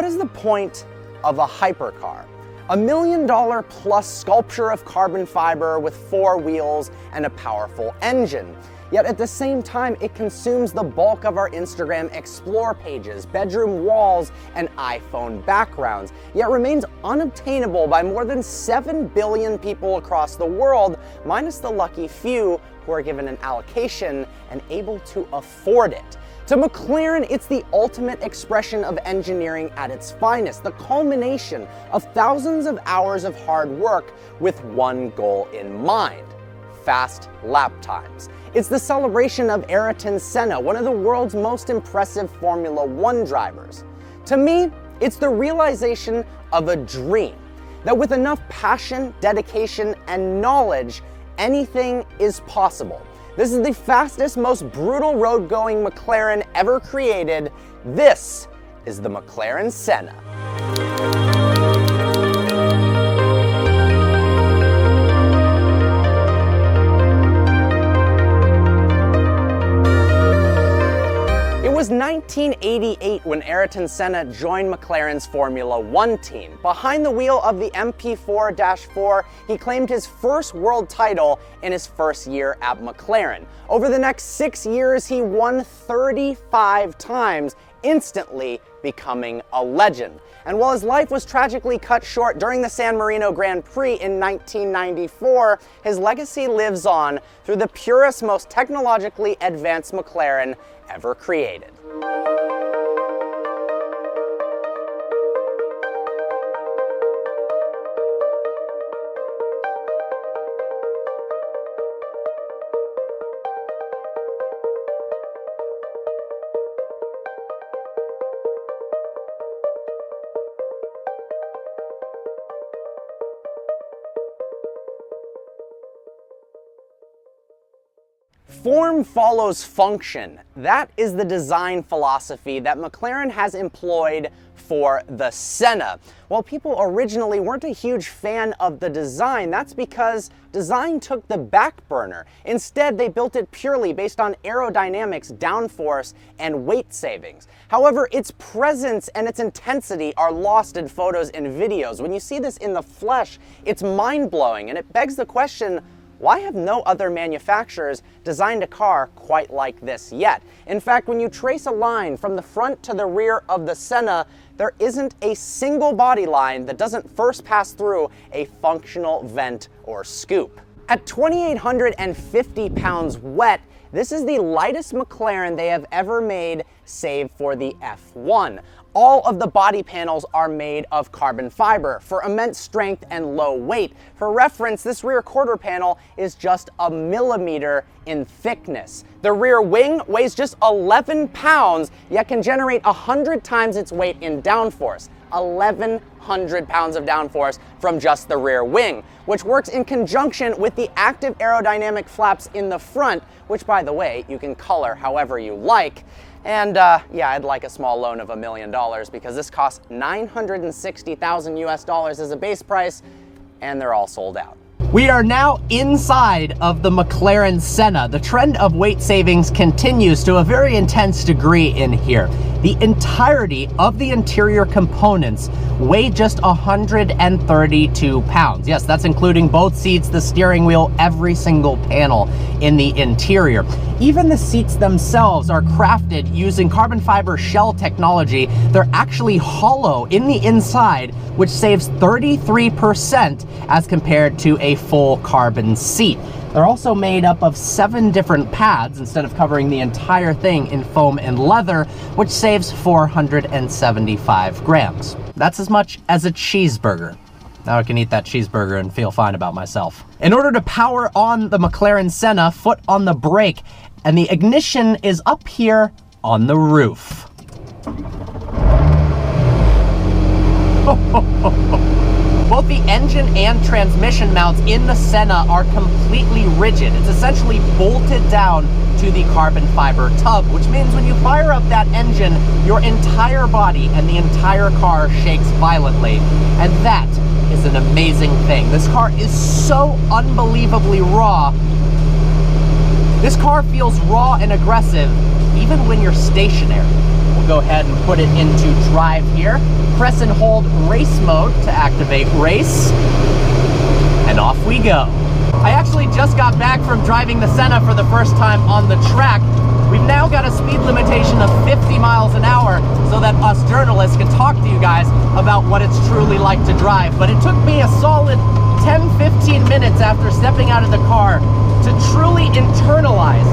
what is the point of a hypercar? A $1 million plus sculpture of carbon fiber with 4 wheels and a powerful engine. Yet at the same time, it consumes the bulk of our Instagram Explore pages, bedroom walls, and iPhone backgrounds, yet remains unobtainable by more than 7 billion people across the world, minus the lucky few who are given an allocation and able to afford it. To Mclaren, it's the ultimate expression of engineering at its finest, the culmination of thousands of hours of hard work with one goal in mind: fast lap times. It's the celebration of Ayrton Senna, one of the world's most impressive Formula One drivers. To me, it's the realization of a dream, that with enough passion, dedication, and knowledge, anything is possible. This is the fastest, most brutal road-going McLaren ever created. This is the Mclaren Senna. It was 1988 when Ayrton Senna joined McLaren's Formula One team. Behind the wheel of the MP4-4, he claimed his first world title in his first year at McLaren. Over the next 6 years, he won 35 times, instantly becoming a legend. And while his life was tragically cut short during the San Marino Grand Prix in 1994, his legacy lives on through the purest, most technologically advanced McLaren ever created. Form follows function. That is the design philosophy that McLaren has employed for the Senna. While people originally weren't a huge fan of the design, that's because design took the back burner. Instead, they built it purely based on aerodynamics, downforce, and weight savings. However, its presence and its intensity are lost in photos and videos. When you see this in the flesh, it's mind-blowing, and it begs the question, why have no other manufacturers designed a car quite like this yet? In fact, when you trace a line from the front to the rear of the Senna, there isn't a single body line that doesn't first pass through a functional vent or scoop. At 2,850 pounds wet, this is the lightest McLaren they have ever made, save for the F1. All of the body panels are made of carbon fiber for immense strength and low weight. For reference, this rear quarter panel is just 1 millimeter in thickness. The rear wing weighs just 11 pounds, yet can generate 100 times its weight in downforce. 1,100 pounds of downforce from just the rear wing, which works in conjunction with the active aerodynamic flaps in the front, which, by the way, you can color however you like. And yeah, I'd like a small loan of $1 million because this costs $960,000 US as a base price, and they're all sold out. We are now inside of the McLaren Senna. The trend of weight savings continues to a very intense degree in here. The entirety of the interior components weigh just 132 pounds. Yes, that's including both seats, the steering wheel, every single panel in the interior. Even the seats themselves are crafted using carbon fiber shell technology. They're actually hollow in the inside, which saves 33% as compared to a full carbon seat. They're also made up of 7 different pads instead of covering the entire thing in foam and leather, which saves 475 grams. That's as much as a cheeseburger. Now I can eat that cheeseburger and feel fine about myself. In order to power on the McLaren Senna, foot on the brake, and the ignition is up here on the roof. Both the engine and transmission mounts in the Senna are completely rigid. It's essentially bolted down to the carbon fiber tub, which means when you fire up that engine, your entire body and the entire car shakes violently. And that is an amazing thing. This car is so unbelievably raw. This car feels raw and aggressive even when you're stationary. We'll go ahead and put it into drive here. Press and hold race mode to activate race. And off we go. I actually just got back from driving the Senna for the first time on the track. We've now got a speed limitation of 50 miles an hour so that us journalists can talk to you guys about what it's truly like to drive. But it took me a solid 10-15 minutes after stepping out of the car to truly internalize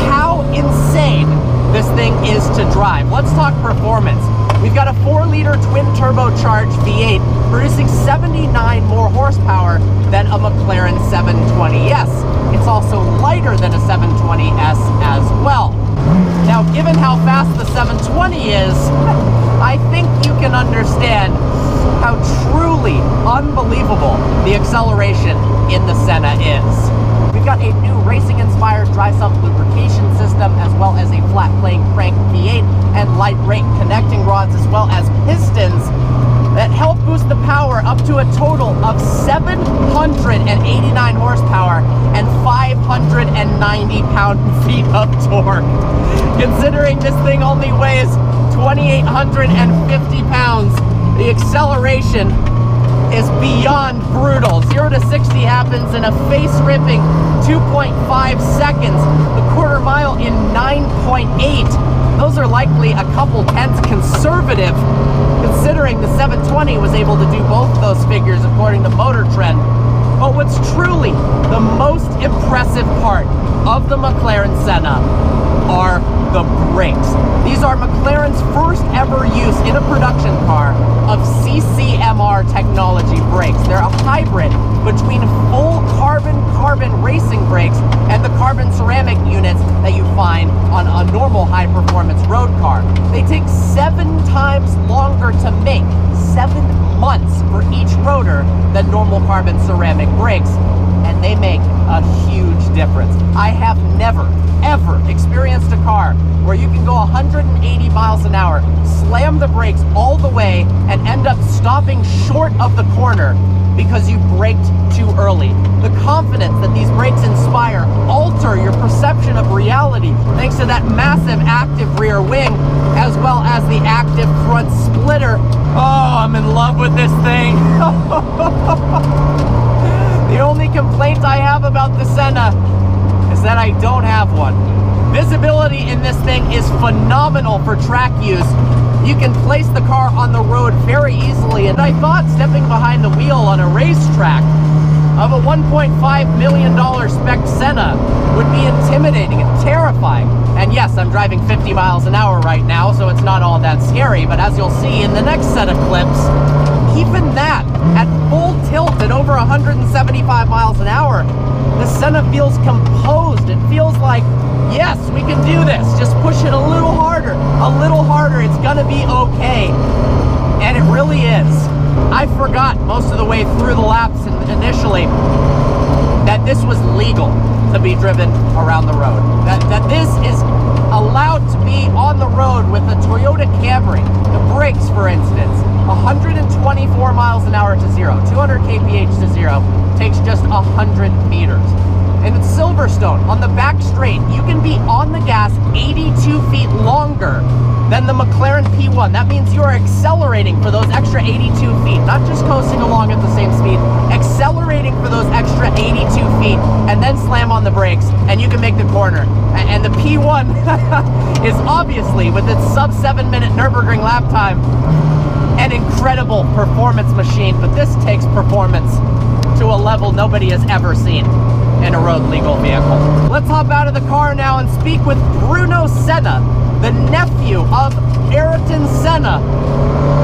how insane this thing is to drive. Let's talk performance. We've got a 4-liter twin turbocharged V8 producing 79 more horsepower than a McLaren 720S. It's also lighter than a 720S as well. Now, given how fast the 720 is, I think you can understand how truly unbelievable the acceleration in the Senna is. We've got a new racing-inspired dry-sump lubrication system, as well as a flat-plane crank V8 and light-rate connecting rods, as well as pistons that help boost the power up to a total of 789 horsepower and 590 pound-feet of torque. Considering this thing only weighs 2,850 pounds, the acceleration is beyond brutal. 0 to 60 happens in a face-ripping 2.5 seconds. The quarter mile in 9.8. Those are likely a couple tenths conservative, considering the 720 was able to do both those figures according to Motor Trend. But what's truly the most impressive part of the McLaren Senna are the brakes. These are McLaren's first ever use in a production car of CCMR technology brakes. They're a hybrid between full carbon racing brakes and the carbon ceramic units that you find on a normal high performance road car. They take 7 times longer to make, 7 months for each rotor, than normal carbon ceramic brakes, and they make a huge difference. I have never, ever experienced a car where you can go 180 miles an hour, slam the brakes all the way, and end up stopping short of the corner because you braked too early. The confidence that these brakes inspire alter your perception of reality thanks to that massive active rear wing, as well as the active front splitter. Oh, I'm in love with this thing. The only complaint I have about the Senna is that I don't have one. Visibility in this thing is phenomenal for track use. You can place the car on the road very easily, and I thought stepping behind the wheel on a racetrack of a $1.5 million spec Senna would be intimidating and terrifying. And yes, I'm driving 50 miles an hour right now, so it's not all that scary, but as you'll see in the next set of clips, even that, at full tilt at over 175 miles an hour, the Senna feels composed. It feels like, yes, we can do this. Just push it a little harder, it's gonna be okay. And it really is. I forgot most of the way through the laps initially that this was legal to be driven around the road. That this is allowed to be on the road with a Toyota Camry. The brakes, for instance, 124 miles an hour to 0, 200 kph to 0, takes just 100 meters. And at Silverstone, on the back straight, you can be on the gas 82 feet longer than the McLaren P1. That means you are accelerating for those extra 82 feet, not just coasting along at the same speed, accelerating for those extra 82 feet, and then slam on the brakes, and you can make the corner. And the P1 is obviously, with its sub 7-minute Nürburgring lap time, an incredible performance machine, but this takes performance to a level nobody has ever seen in a road legal vehicle. Let's hop out of the car now and speak with Bruno Senna, the nephew of Ayrton Senna,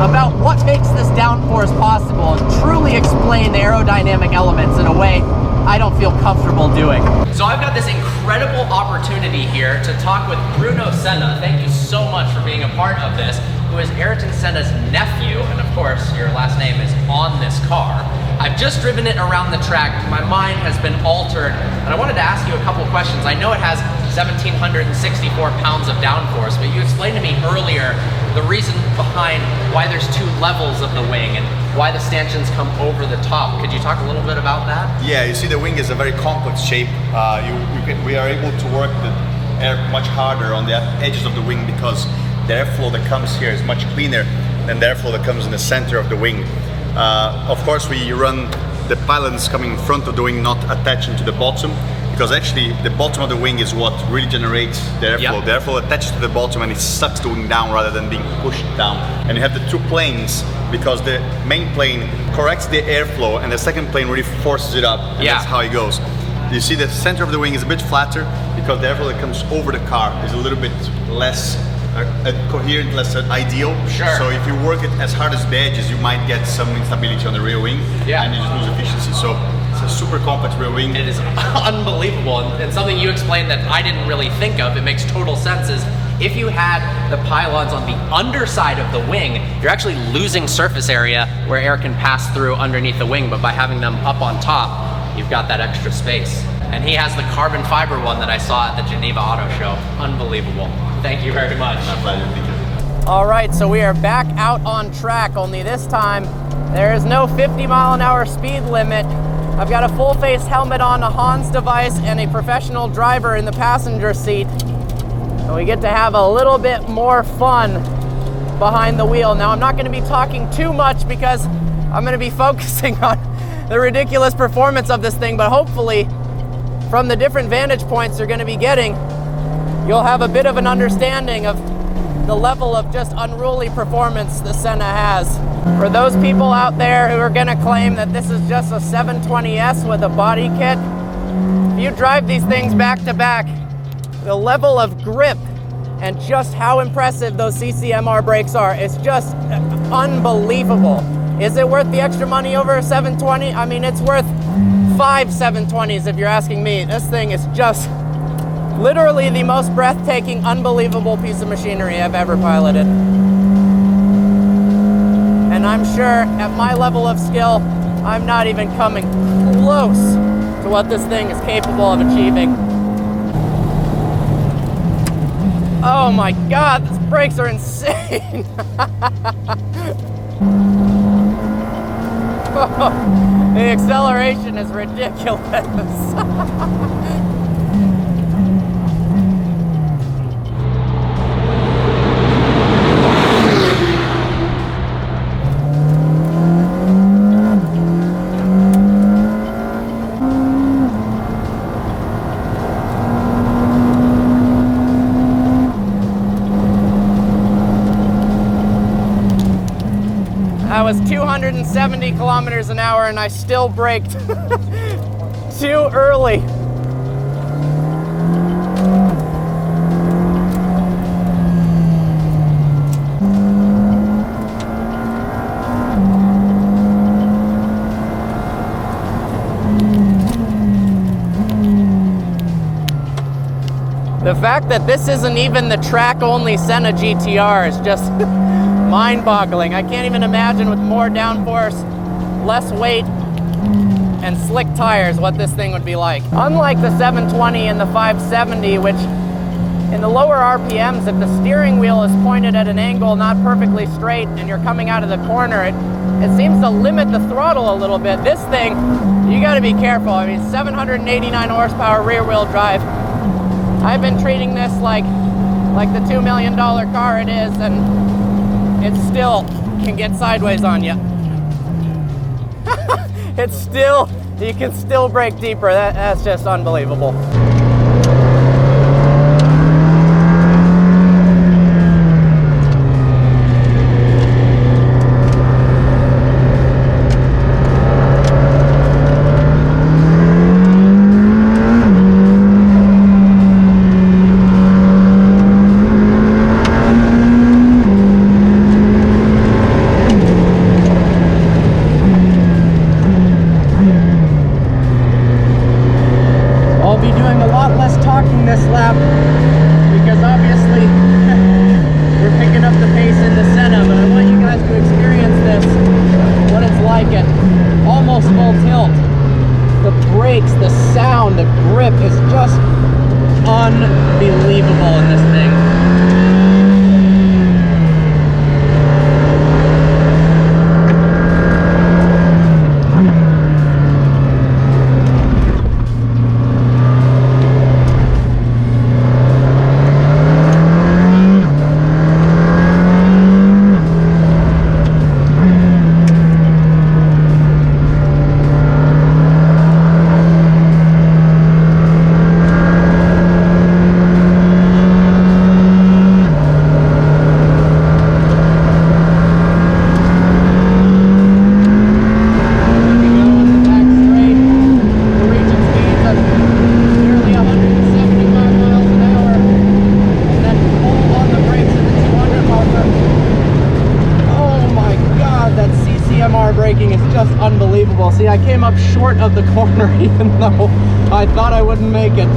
about what makes this downforce possible and truly explain the aerodynamic elements in a way I don't feel comfortable doing. So I've got this incredible opportunity here to talk with Bruno Senna. Thank you so much for being a part of this, who is Ayrton Senna's nephew, and of course your last name is on this car. I've just driven it around the track. My mind has been altered, and I wanted to ask you a couple questions. I know it has 1,764 pounds of downforce, but you explained to me earlier the reason behind why there's 2 levels of the wing and why the stanchions come over the top. Could you talk a little bit about that? Yeah, you see the wing is a very complex shape. We are able to work the air much harder on the edges of the wing because the airflow that comes here is much cleaner than the airflow that comes in the center of the wing. Of course, we run the pylons coming in front of the wing, not attaching to the bottom, because actually the bottom of the wing is what really generates the airflow. The airflow attaches to the bottom and it sucks the wing down rather than being pushed down. And you have the two planes because the main plane corrects the airflow and the second plane really forces it up, and that's how it goes. You see the center of the wing is a bit flatter because the airflow that comes over the car is a little bit less coherent, less ideal. So if you work it as hard as the edges, you might get some instability on the rear wing and you just lose efficiency. So it's a super complex rear wing. It is unbelievable, and something you explained that I didn't really think of, it makes total sense, is if you had the pylons on the underside of the wing, you're actually losing surface area where air can pass through underneath the wing, but by having them up on top, you've got that extra space. And he has the carbon fiber one that I saw at the Geneva Auto Show. Unbelievable. Thank you very much. My pleasure, thank you. All right, so we are back out on track, only this time there is no 50-mile-an-hour speed limit. I've got a full-face helmet on, a Hans device, and a professional driver in the passenger seat. And we get to have a little bit more fun behind the wheel. Now, I'm not going to be talking too much because I'm going to be focusing on the ridiculous performance of this thing, but hopefully from the different vantage points you're going to be getting, you'll have a bit of an understanding of the level of just unruly performance the Senna has. For those people out there who are going to claim that this is just a 720S with a body kit, if you drive these things back to back, the level of grip and just how impressive those CCMR brakes are, it's just unbelievable. Is it worth the extra money over a 720? I mean, it's worth 5 720s if you're asking me. This thing is just literally the most breathtaking, unbelievable piece of machinery I've ever piloted. And I'm sure at my level of skill, I'm not even coming close to what this thing is capable of achieving. Oh my God, these brakes are insane. The acceleration is ridiculous. I was 270 kilometers an hour and I still braked too early. The fact that this isn't even the track-only Senna GTR is just mind-boggling. I can't even imagine with more downforce, less weight, and slick tires what this thing would be like. Unlike the 720 and the 570, which in the lower RPMs, if the steering wheel is pointed at an angle not perfectly straight and you're coming out of the corner, it seems to limit the throttle a little bit. This thing, you gotta be careful. I mean, 789 horsepower rear-wheel drive. I've been treating this like the $2 million car it is, and it still can get sideways on you. You can still brake deeper. That's just unbelievable. I'll be doing a braking is just unbelievable. See, I came up short of the corner even though I thought I wouldn't make it.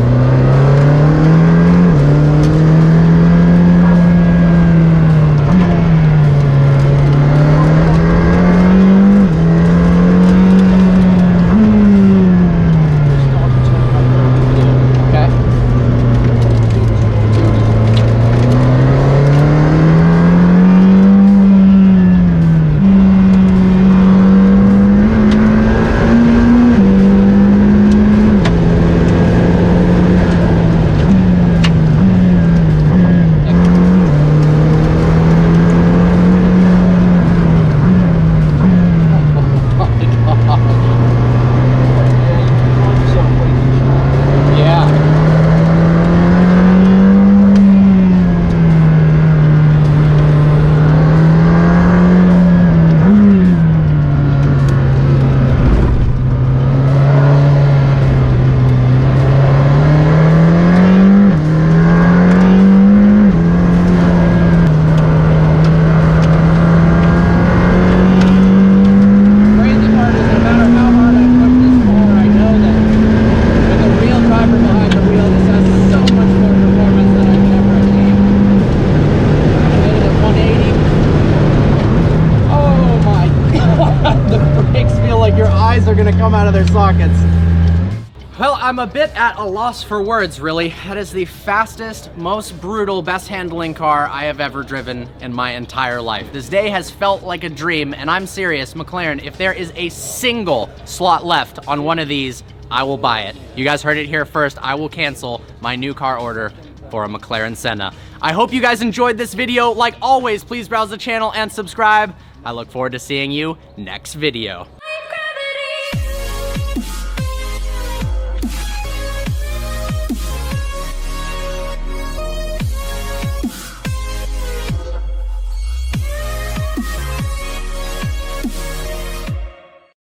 Are gonna come out of their sockets. Well, I'm a bit at a loss for words, really. That is the fastest, most brutal, best handling car I have ever driven in my entire life. This day has felt like a dream, and I'm serious, McLaren, if there is a single slot left on one of these, I will buy it. You guys heard it here first. I will cancel my new car order for a McLaren Senna. I hope you guys enjoyed this video. Like always, please browse the channel and subscribe. I look forward to seeing you next video.